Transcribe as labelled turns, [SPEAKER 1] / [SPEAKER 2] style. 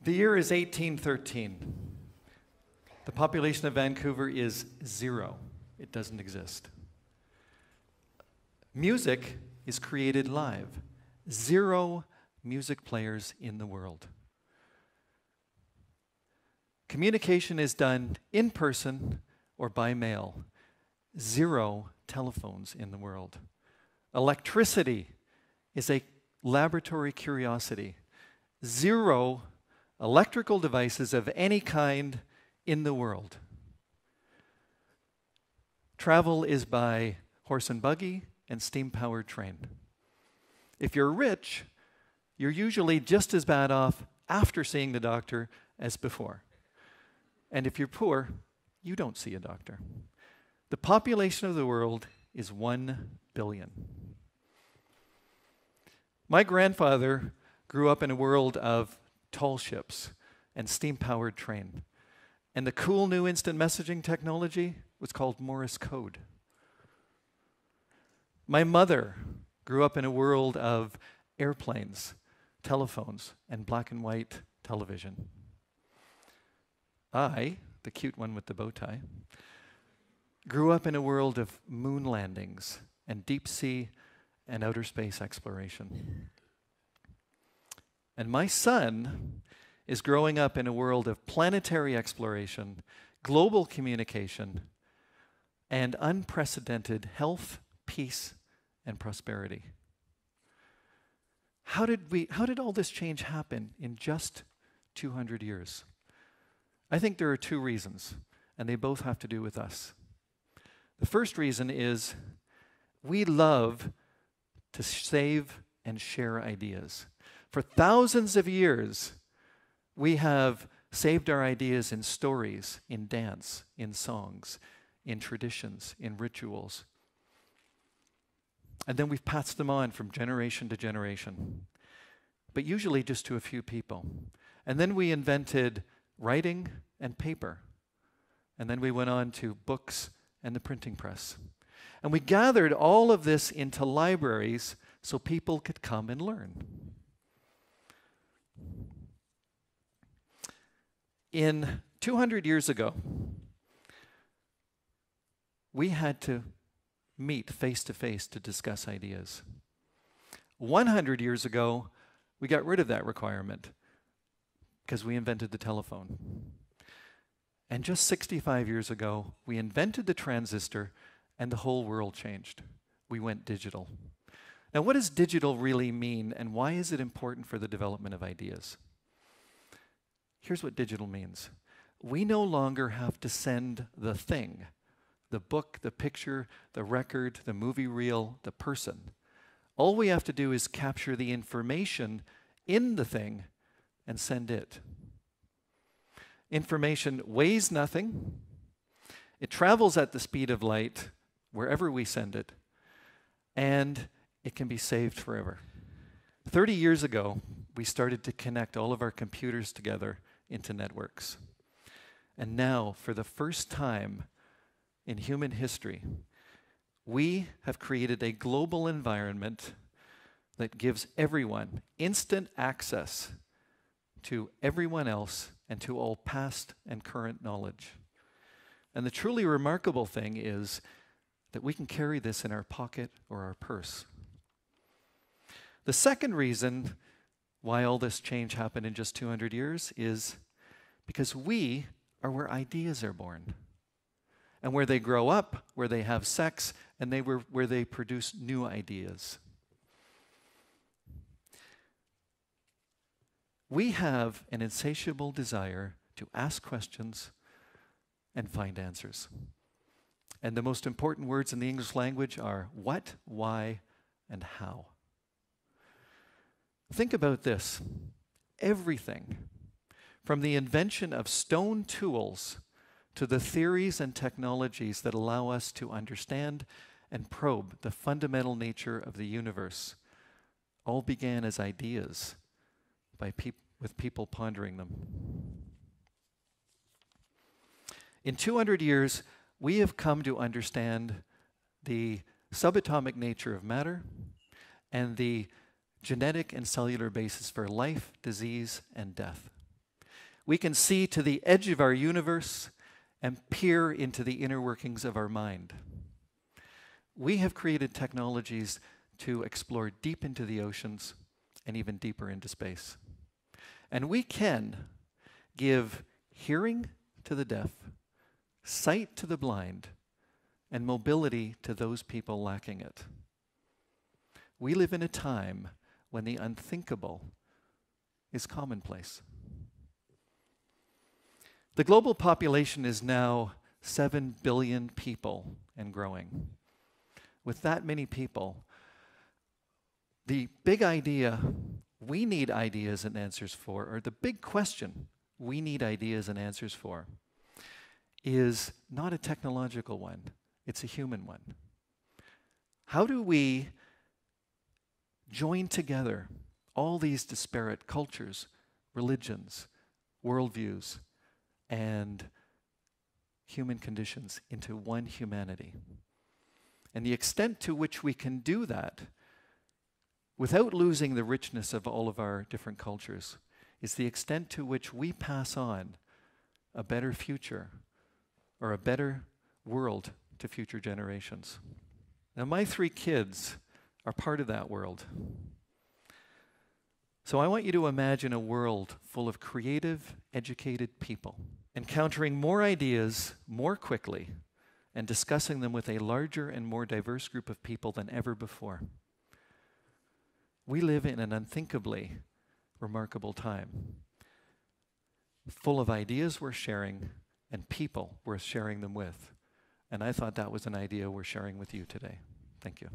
[SPEAKER 1] The year is 1813. The population of Vancouver is 0. It doesn't exist. Music is created live. 0 music players in the world. Communication is done in person or by mail. 0 telephones in the world. Electricity is a laboratory curiosity. 0 electrical devices of any kind in the world. Travel is by horse and buggy and steam-powered train. If you're rich, you're usually just as bad off after seeing the doctor as before. And if you're poor, you don't see a doctor. The population of the world is 1 billion. My grandfather grew up in a world of tall ships and steam-powered train. And the cool new instant messaging technology was called Morse code. My mother grew up in a world of airplanes, telephones, and black and white television. I, the cute one with the bow tie, grew up in a world of moon landings and deep sea and outer space exploration. And my son is growing up in a world of planetary exploration, global communication, and unprecedented health, peace, and prosperity. How did all this change happen in just 200 years? I think there are 2 reasons, and they both have to do with us. The first reason is we love to save and share ideas. For thousands of years, we have saved our ideas in stories, in dance, in songs, in traditions, in rituals. And then we've passed them on from generation to generation, but usually just to a few people. And then we invented writing and paper. And then we went on to books and the printing press. And we gathered all of this into libraries so people could come and learn. In 200 years ago, we had to meet face to face to discuss ideas. 100 years ago, we got rid of that requirement because we invented the telephone. And just 65 years ago, we invented the transistor and the whole world changed. We went digital. Now, what does digital really mean, and why is it important for the development of ideas? Here's what digital means. We no longer have to send the thing, the book, the picture, the record, the movie reel, the person. All we have to do is capture the information in the thing and send it. Information weighs nothing. It travels at the speed of light wherever we send it, and it can be saved forever. 30 years ago, we started to connect all of our computers together into networks. And now, for the first time in human history, we have created a global environment that gives everyone instant access to everyone else and to all past and current knowledge. And the truly remarkable thing is that we can carry this in our pocket or our purse. The second reason why all this change happened in just 200 years is because we are where ideas are born, and where they grow up, where they have sex, and where they produce new ideas. We have an insatiable desire to ask questions and find answers. And the most important words in the English language are what, why, and how. Think about this. Everything, from the invention of stone tools to the theories and technologies that allow us to understand and probe the fundamental nature of the universe, all began as ideas with people pondering them. In 200 years, we have come to understand the subatomic nature of matter and the genetic and cellular basis for life, disease, and death. We can see to the edge of our universe and peer into the inner workings of our mind. We have created technologies to explore deep into the oceans and even deeper into space. And we can give hearing to the deaf, sight to the blind, and mobility to those people lacking it. We live in a time when the unthinkable is commonplace. The global population is now 7 billion people and growing. With that many people, the big idea we need ideas and answers for, or the big question we need ideas and answers for, is not a technological one, it's a human one. How do we join together all these disparate cultures, religions, worldviews, and human conditions into one humanity? And the extent to which we can do that without losing the richness of all of our different cultures is the extent to which we pass on a better future or a better world to future generations. Now, my 3 kids are part of that world. So I want you to imagine a world full of creative, educated people, encountering more ideas more quickly and discussing them with a larger and more diverse group of people than ever before. We live in an unthinkably remarkable time, full of ideas worth sharing and people worth sharing them with. And I thought that was an idea we're sharing with you today. Thank you.